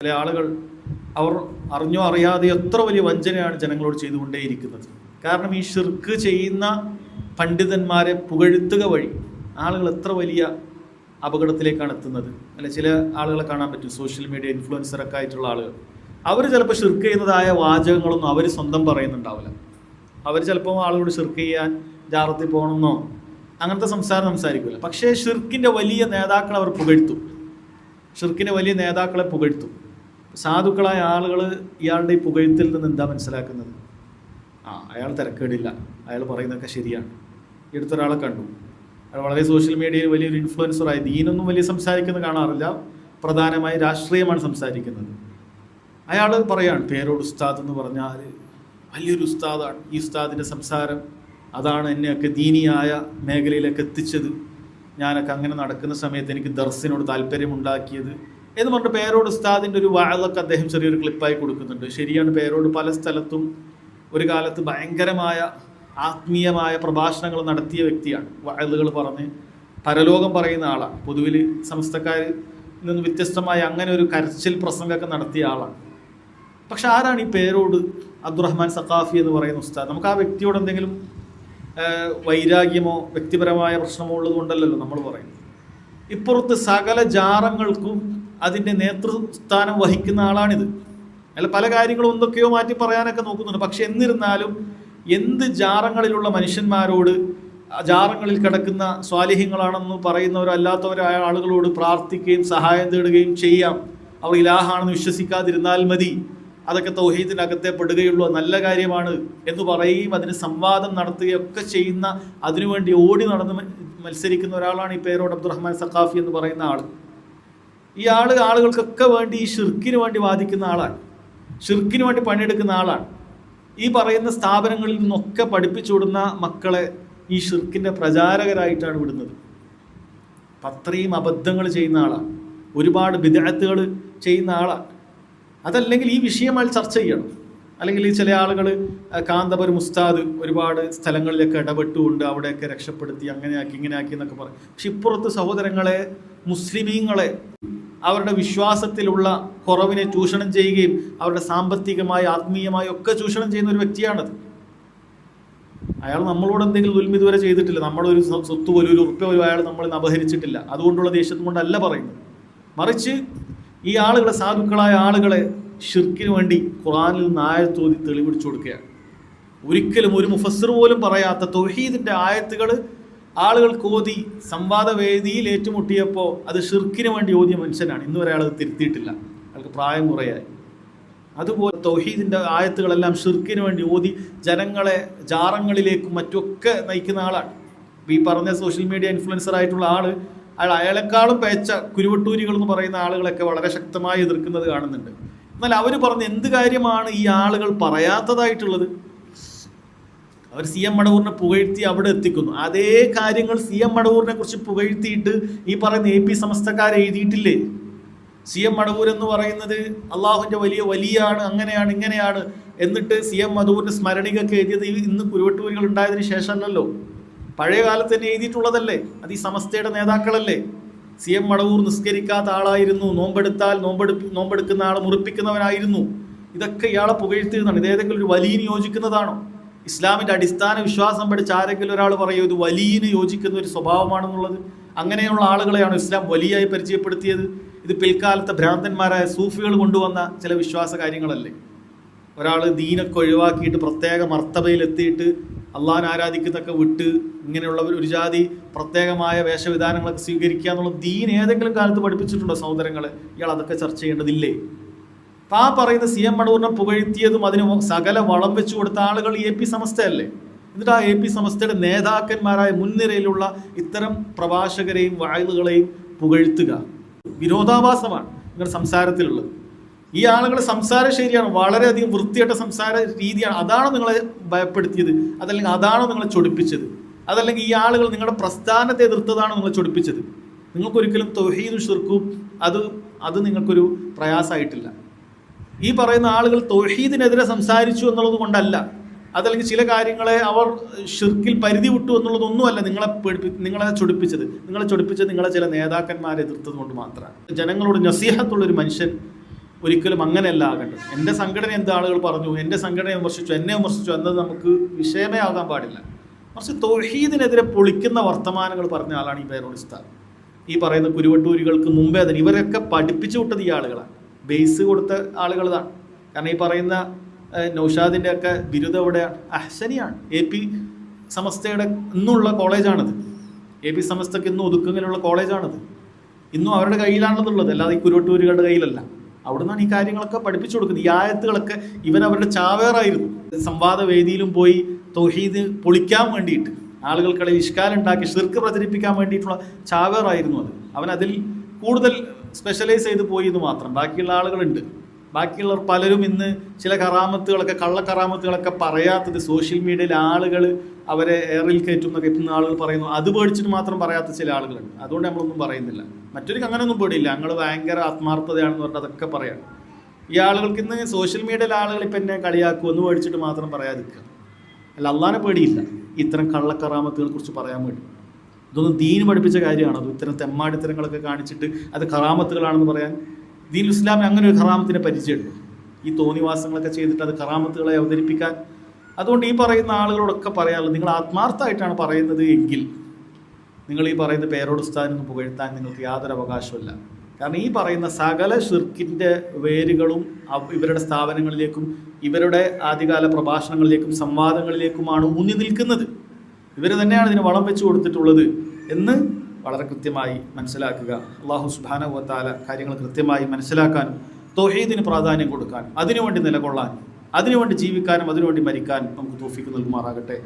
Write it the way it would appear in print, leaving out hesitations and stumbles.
ചില ആളുകൾ അവർ അറിഞ്ഞോ അറിയാതെ എത്ര വലിയ വഞ്ചനയാണ് ജനങ്ങളോട് ചെയ്തുകൊണ്ടേയിരിക്കുന്നത്. കാരണം ഈ ഷിർക്ക് ചെയ്യുന്ന പണ്ഡിതന്മാരെ പുകഴ്ത്തുക വഴി ആളുകൾ എത്ര വലിയ അപകടത്തിലേക്കാണ് എത്തുന്നത്. അല്ലെ, ചില ആളുകളെ കാണാൻ പറ്റും, സോഷ്യൽ മീഡിയ ഇൻഫ്ലുവൻസറൊക്കെ ആയിട്ടുള്ള ആളുകൾ. അവർ ചിലപ്പോൾ ഷിർക്ക് ചെയ്യുന്നതായ വാചകങ്ങളൊന്നും അവർ സ്വന്തം പറയുന്നുണ്ടാവില്ല. അവർ ചിലപ്പോൾ ആളുകളോട് ഷിർക്ക് ചെയ്യാൻ ജാറത്തിൽ പോകണമെന്നോ അങ്ങനത്തെ സംസാരിക്കില്ല. പക്ഷേ ഷിർക്കിൻ്റെ വലിയ നേതാക്കളെ അവർ പുകഴ്ത്തും. ഷിർക്കിൻ്റെ വലിയ നേതാക്കളെ പുകഴ്ത്തും. സാധുക്കളായ ആളുകൾ ഇയാളുടെ ഈ പുകഴ്ത്തിൽ നിന്ന് എന്താ മനസ്സിലാക്കുന്നത്? അയാൾ തിരക്കേടില്ല, അയാൾ പറയുന്നതൊക്കെ ശരിയാണ്. ഈ അടുത്തൊരാളെ കണ്ടു, അയാൾ വളരെ സോഷ്യൽ മീഡിയയിൽ വലിയൊരു ഇൻഫ്ലുവൻസറായി. ദീനൊന്നും വലിയ സംസാരിക്കുന്നത് കാണാറില്ല, പ്രധാനമായി രാഷ്ട്രീയമാണ് സംസാരിക്കുന്നത്. അയാൾ പറയാണ്, പേരോട് ഉസ്താദ് എന്ന് പറഞ്ഞാൽ വലിയൊരു ഉസ്താദാണ്. ഈ ഉസ്താദിൻ്റെ സംസാരം അതാണ് എന്നെയൊക്കെ ദീനിയായ മേഖലയിലേക്ക് എത്തിച്ചത്. ഞാനൊക്കെ അങ്ങനെ നടക്കുന്ന സമയത്ത് എനിക്ക് ദർസിനോട് താല്പര്യമുണ്ടാക്കിയത് എന്ന് പറഞ്ഞിട്ട് പേരോട് ഉസ്താദിൻ്റെ ഒരു വാഴൊക്കെ അദ്ദേഹം ചെറിയൊരു ക്ലിപ്പായി കൊടുക്കുന്നുണ്ട്. ശരിയാണ്, പേരോട് പല സ്ഥലത്തും ഒരു കാലത്ത് ഭയങ്കരമായ ആത്മീയമായ പ്രഭാഷണങ്ങൾ നടത്തിയ വ്യക്തിയാണ്. വാഴകൾ പറഞ്ഞ് പരലോകം പറയുന്ന ആളാണ്. പൊതുവിൽ സമസ്തക്കാരിൽ നിന്ന് വ്യത്യസ്തമായ അങ്ങനെ ഒരു കരച്ചിൽ പ്രസംഗമൊക്കെ നടത്തിയ ആളാണ്. പക്ഷെ ആരാണ് ഈ പേരോട് അബ്ദുറഹ്മാൻ സഖാഫി എന്ന് പറയുന്ന ഉസ്താദ്? നമുക്ക് ആ വ്യക്തിയോട് എന്തെങ്കിലും വൈരാഗ്യമോ വ്യക്തിപരമായ പ്രശ്നമോ ഉള്ളത് കൊണ്ടല്ലല്ലോ നമ്മൾ പറയുന്നത്. ഇപ്പുറത്ത് സകല ജാറങ്ങൾക്കും അതിൻ്റെ നേതൃസ്ഥാനം വഹിക്കുന്ന ആളാണിത്. അല്ല, പല കാര്യങ്ങളും എന്തൊക്കെയോ മാറ്റി പറയാനൊക്കെ നോക്കുന്നുണ്ട്. പക്ഷെ എന്നിരുന്നാലും എന്ത് ജാറങ്ങളിലുള്ള മനുഷ്യന്മാരോട്, ജാറങ്ങളിൽ കിടക്കുന്ന സ്വാലിഹ്യങ്ങളാണെന്ന് പറയുന്നവരോ അല്ലാത്തവരായ ആളുകളോട് പ്രാർത്ഥിക്കുകയും സഹായം തേടുകയും ചെയ്യാം. അവർ ഇലാഹാണെന്ന് വിശ്വസിക്കാതിരുന്നാൽ മതി, അതൊക്കെ തൗഹീദിൻ്റെ അകത്തെ പെടുകയുള്ളൂ, നല്ല കാര്യമാണ് എന്ന് പറയുകയും അതിന് സംവാദം നടത്തുകയൊക്കെ ചെയ്യുന്ന, അതിനുവേണ്ടി ഓടി നടന്ന് മത്സരിക്കുന്ന ഒരാളാണ് ഈ പേരോട് അബ്ദുറഹ്മാൻ സഖാഫി എന്ന് പറയുന്ന ആൾ. ഈ ആളുകൾക്കൊക്കെ വേണ്ടി ഈ ഷിർക്കിന് വേണ്ടി വാദിക്കുന്ന ആളാണ്, ഷിർക്കിന് വേണ്ടി പണിയെടുക്കുന്ന ആളാണ്. ഈ പറയുന്ന സ്ഥാപനങ്ങളിൽ നിന്നൊക്കെ പഠിപ്പിച്ചു വിടുന്ന മക്കളെ ഈ ഷിർക്കിൻ്റെ പ്രചാരകരായിട്ടാണ് വിടുന്നത്. അത്രയും അബദ്ധങ്ങൾ ചെയ്യുന്ന ആളാണ്, ഒരുപാട് ബിദ്അത്തുകൾ ചെയ്യുന്ന ആളാണ്. അതല്ലെങ്കിൽ ഈ വിഷയം അയാൾ ചർച്ച ചെയ്യണം. അല്ലെങ്കിൽ ഈ ചില ആളുകൾ കാന്തപുരം ഉസ്താദ് ഒരുപാട് സ്ഥലങ്ങളിലൊക്കെ ഇടപെട്ടുകൊണ്ട് അവിടെയൊക്കെ രക്ഷപ്പെടുത്തി, അങ്ങനെയാക്കി ഇങ്ങനെയാക്കി എന്നൊക്കെ പറയും. പക്ഷെ ഇപ്പുറത്ത് സഹോദരങ്ങളെ, മുസ്ലിമീങ്ങളെ അവരുടെ വിശ്വാസത്തിലുള്ള കുറവിനെ ചൂഷണം ചെയ്യുകയും അവരുടെ സാമ്പത്തികമായി ആത്മീയമായി ഒക്കെ ചൂഷണം ചെയ്യുന്ന ഒരു വ്യക്തിയാണത്. അയാൾ നമ്മളോട് എന്തെങ്കിലും ദുൽമ ഇതുവരെ ചെയ്തിട്ടില്ല. നമ്മുടെ ഒരു സ്വത്ത് പോലും, ഒരു ഉറുപ്പ്യ പോലും അയാൾ നമ്മളിൽ അപഹരിച്ചിട്ടില്ല. അതുകൊണ്ടുള്ള ദേഷ്യത്തും കൊണ്ടല്ല പറയുന്നത്. മറിച്ച് ഈ ആളുകളെ, സാധുക്കളായ ആളുകളെ ഷിർക്കിന് വേണ്ടി ഖുർആനിൽ നിന്ന് ആയത്തോതി തെളിവിടിച്ചു കൊടുക്കുകയാണ്. ഒരിക്കലും ഒരു മുഫസ്സിർ പോലും പറയാത്ത തൗഹീദിൻ്റെ ആയത്തുകൾ ആളുകൾക്ക് ഓതി സംവാദവേദിയിൽ ഏറ്റുമുട്ടിയപ്പോൾ അത് ഷിർക്കിന് വേണ്ടി ഓതിയ മനുഷ്യനാണ്. ഇന്നുവരെ അയാൾ തിരുത്തിയിട്ടില്ല, അയാൾക്ക് പ്രായം കുറയായി. അതുപോലെ തൗഹീദിൻ്റെ ആയത്തുകളെല്ലാം ഷിർക്കിന് വേണ്ടി ഓതി ജനങ്ങളെ ജാറങ്ങളിലേക്കും മറ്റൊക്കെ നയിക്കുന്ന ആളാണ്. ഈ പറഞ്ഞ സോഷ്യൽ മീഡിയ ഇൻഫ്ലുവൻസർ ആയിട്ടുള്ള അയാളെക്കാളും പേച്ച കുരുവട്ടൂരികൾ എന്ന് പറയുന്ന ആളുകളൊക്കെ വളരെ ശക്തമായി എതിർക്കുന്നത് കാണുന്നുണ്ട്. എന്നാൽ അവർ പറഞ്ഞ എന്ത് കാര്യമാണ് ഈ ആളുകൾ പറയാത്തതായിട്ടുള്ളത്? അവർ സി എം മടവൂരിനെ പുകഴ്ത്തി അവിടെ എത്തിക്കുന്നു. അതേ കാര്യങ്ങൾ സി എം മടവൂരിനെ കുറിച്ച് പുകഴ്ത്തിയിട്ട് ഈ പറയുന്ന AP സമസ്തക്കാരെ എഴുതിയിട്ടില്ലേ? സി എം മടവൂർ എന്ന് പറയുന്നത് അള്ളാഹുവിൻ്റെ വലിയാണ്, അങ്ങനെയാണ്, ഇങ്ങനെയാണ്. എന്നിട്ട് സി എം മടവൂരിൻ്റെ സ്മരണികയൊക്കെ എഴുതിയത് ഇന്ന് കുരുവട്ടൂരികൾ ഉണ്ടായതിന് ശേഷമല്ലല്ലോ, പഴയ കാലത്ത് തന്നെ എഴുതിയിട്ടുള്ളതല്ലേ. അത് ഈ സമസ്തയുടെ നേതാക്കളല്ലേ. സി എം മടവൂർ നിസ്കരിക്കാത്ത ആളായിരുന്നു, നോമ്പെടുക്കുന്ന ആൾ മുറിപ്പിക്കുന്നവനായിരുന്നു. ഇതൊക്കെ ഇയാളെ പുകഴ്ത്തുന്നതാണ്. ഇത് ഏതെങ്കിലും ഒരു വലിയന് യോജിക്കുന്നതാണോ? ഇസ്ലാമിൻ്റെ അടിസ്ഥാന വിശ്വാസം പഠിച്ച ആരെങ്കിലും ഒരാൾ പറയും ഇത് വലിയന് യോജിക്കുന്ന ഒരു സ്വഭാവമാണെന്നുള്ളത്? അങ്ങനെയുള്ള ആളുകളെയാണ് ഇസ്ലാം വലിയായി പരിചയപ്പെടുത്തിയത്. ഇത് പിൽക്കാലത്തെ ഭ്രാന്തന്മാരായ സൂഫികൾ കൊണ്ടുവന്ന ചില വിശ്വാസ കാര്യങ്ങളല്ലേ. ഒരാൾ ദീനൊക്കെ ഒഴിവാക്കിയിട്ട് പ്രത്യേക മർത്തബയിലെത്തിയിട്ട് അള്ളാഹനെ ആരാധിക്കുന്നതൊക്കെ വിട്ട് ഇങ്ങനെയുള്ളവർ ഒരു ജാതി പ്രത്യേകമായ വേഷവിധാനങ്ങളൊക്കെ സ്വീകരിക്കുക എന്നുള്ള ദീൻ ഏതെങ്കിലും കാലത്ത് പഠിപ്പിച്ചിട്ടുണ്ടോ സഹോദരങ്ങളെ? ഇയാൾ അതൊക്കെ ചർച്ച ചെയ്യേണ്ടതില്ലേ? അപ്പം ആ പറയുന്ന സി എം മടവൂരിനെ പുകഴ്ത്തിയതും അതിന് സകല വളം വെച്ചു കൊടുത്ത ആളുകൾ AP സമസ്തയല്ലേ. എന്നിട്ട് ആ AP സമസ്തയുടെ നേതാക്കന്മാരായ മുൻനിരയിലുള്ള ഇത്തരം പ്രഭാഷകരെയും വാഴകളെയും പുകഴ്ത്തുക വിരോധാഭാസമാണ് നിങ്ങളുടെ സംസാരത്തിലുള്ളത്. ഈ ആളുകളുടെ സംസാരം ശരിയാണ്, വളരെയധികം വൃത്തിയായിട്ട സംസാര രീതിയാണ്. അതാണോ നിങ്ങളെ ഭയപ്പെടുത്തിയത്? അതല്ലെങ്കിൽ അതാണോ നിങ്ങളെ ചൊടിപ്പിച്ചത്? അതല്ലെങ്കിൽ ഈ ആളുകൾ നിങ്ങളുടെ പ്രസ്ഥാനത്തെ എതിർത്തതാണോ നിങ്ങളെ ചൊടിപ്പിച്ചത്? നിങ്ങൾക്കൊരിക്കലും തൗഹീദും ഷിർക്കും അത് നിങ്ങൾക്കൊരു പ്രയാസമായിട്ടില്ല. ഈ പറയുന്ന ആളുകൾ തൗഹീദിനെതിരെ സംസാരിച്ചു എന്നുള്ളത് കൊണ്ടല്ല, അതല്ലെങ്കിൽ ചില കാര്യങ്ങളെ അവർ ഷിർക്കിൽ പരിധി വിട്ടു എന്നുള്ളതൊന്നുമല്ല നിങ്ങളെ ചൊടിപ്പിച്ചത്. നിങ്ങളെ ചൊടിപ്പിച്ചത് നിങ്ങളെ ചില നേതാക്കന്മാരെ എതിർത്തത് കൊണ്ട് മാത്രമാണ്. ജനങ്ങളോട് നസീഹത്തുള്ളൊരു മനുഷ്യൻ ഒരിക്കലും അങ്ങനെയല്ല ആകേണ്ടത്. എൻ്റെ സംഘടന എന്ത് ആളുകൾ പറഞ്ഞു, എൻ്റെ സംഘടനയെ വിമർശിച്ചു, എന്നെ വിമർശിച്ചു എന്നത് നമുക്ക് വിഷയമേ ആകാൻ പാടില്ല. മറിച്ച് തൗഹീദിനെതിരെ പൊളിക്കുന്ന വർത്തമാനങ്ങൾ പറഞ്ഞ ആളാണ് ഈ പേരോട് ഉസ്താദ്. ഈ പറയുന്ന കുരുവട്ടൂരികൾക്ക് മുമ്പേ തന്നെ ഇവരൊക്കെ പഠിപ്പിച്ചു വിട്ടത് ഈ ആളുകളാണ്, ബേസ് കൊടുത്ത ആളുകളാണ്. കാരണം ഈ പറയുന്ന നൗഷാദിൻ്റെ ഒക്കെ ബിരുദം എവിടെയാണ്? അഹ്സനിയാണ്. AP സമസ്തയുടെ ഇന്നുള്ള കോളേജാണത്. AP സമസ്തക്ക് ഇന്നും ഒതുക്കങ്ങളിലുള്ള കോളേജാണത്. ഇന്നും അവരുടെ കയ്യിലാണുള്ളത്, അല്ലാതെ ഈ കുരുവട്ടൂരുകളുടെ കയ്യിലല്ല. അവിടെ നിന്നാണ് ഈ കാര്യങ്ങളൊക്കെ പഠിപ്പിച്ചു കൊടുക്കുന്നത്. ഈ ആയത്തുകളൊക്കെ ഇവൻ അവരുടെ ചാവേറായിരുന്നു. സംവാദ വേദിയിലും പോയി തൗഹീദ് പൊളിക്കാൻ വേണ്ടിയിട്ട്, ആളുകൾക്കിടയിൽ ഇഷ്കാലുണ്ടാക്കി ഷിർക്ക് പ്രചരിപ്പിക്കാൻ വേണ്ടിയിട്ടുള്ള ചാവേറായിരുന്നു അത്. അവൻ അതിൽ കൂടുതൽ സ്പെഷ്യലൈസ് ചെയ്ത് പോയി എന്ന് മാത്രം. ബാക്കിയുള്ള ആളുകളുണ്ട്, ബാക്കിയുള്ളവർ പലരും ഇന്ന് ചില കറാമത്തുകളൊക്കെ, കള്ളക്കറാമത്തുകളൊക്കെ പറയാത്തത് സോഷ്യൽ മീഡിയയിൽ ആളുകൾ അവരെ എയറിൽ കയറ്റും എന്നൊക്കെ ഇന്ന് ആളുകൾ പറയുന്നു. അത് പേടിച്ചിട്ട് മാത്രം പറയാത്ത ചില ആളുകളുണ്ട്. അതുകൊണ്ട് നമ്മളൊന്നും പറയുന്നില്ല. മറ്റൊരു അങ്ങനെയൊന്നും പേടിയില്ല, ഞങ്ങൾ ഭയങ്കര ആത്മാർത്ഥതയാണെന്ന് പറഞ്ഞിട്ട് അതൊക്കെ പറയാം. ഈ ആളുകൾക്ക് ഇന്ന് സോഷ്യൽ മീഡിയയിലെ ആളുകൾ ഇപ്പം എന്നെ കളിയാക്കും എന്ന് പേടിച്ചിട്ട് മാത്രം പറയാതിരിക്കുക. അല്ല, അള്ളാനെ പേടിയില്ല ഇത്തരം കള്ളക്കറാമത്തുകളെ കുറിച്ച് പറയാൻ വേണ്ടി. ഇതൊന്നും ദീന് പഠിപ്പിച്ച കാര്യമാണ്. അത് ഇത്തരം തെമ്മാടിത്തരങ്ങളൊക്കെ കാണിച്ചിട്ട് അത് കറാമത്തുകളാണെന്ന് പറയാൻ ദീൻ ഇസ്ലാമിന് അങ്ങനെ ഒരു കറാമത്തിനെ പരിചയമുണ്ട്. ഈ തോന്നിവാസങ്ങളൊക്കെ ചെയ്തിട്ട് അത് കറാമത്തുകളെ അവതരിപ്പിക്കാൻ. അതുകൊണ്ട് ഈ പറയുന്ന ആളുകളോടൊക്കെ പറയാനുള്ളത്, നിങ്ങൾ ആത്മാർത്ഥമായിട്ടാണ് പറയുന്നത് എങ്കിൽ നിങ്ങൾ ഈ പറയുന്ന പേരോട് ഉസ്താദിനൊന്നും പുകഴ്ത്താൻ നിങ്ങൾക്ക് യാതൊരു അവകാശമില്ല. കാരണം ഈ പറയുന്ന സകല ഷിർക്കിൻ്റെ വേരുകളും ഇവരുടെ സ്ഥാപനങ്ങളിലേക്കും ഇവരുടെ ആദ്യകാല പ്രഭാഷണങ്ങളിലേക്കും സംവാദങ്ങളിലേക്കുമാണ് ഊന്നി നിൽക്കുന്നത്. ഇവർ തന്നെയാണ് ഇതിന് വളം വെച്ച് കൊടുത്തിട്ടുള്ളത് എന്ന് വളരെ കൃത്യമായി മനസ്സിലാക്കുക. അല്ലാഹു സുബ്ഹാനഹു വ തആല കാര്യങ്ങൾ കൃത്യമായി മനസ്സിലാക്കാനും തൗഹീദിന് പ്രാധാന്യം കൊടുക്കാനും അതിനുവേണ്ടി നിലകൊള്ളാനും അതിനുവേണ്ടി ജീവിക്കാനും അതിനുവേണ്ടി മരിക്കാനും നമുക്ക് തൗഫീഖ് നൽകുമാറാകട്ടെ.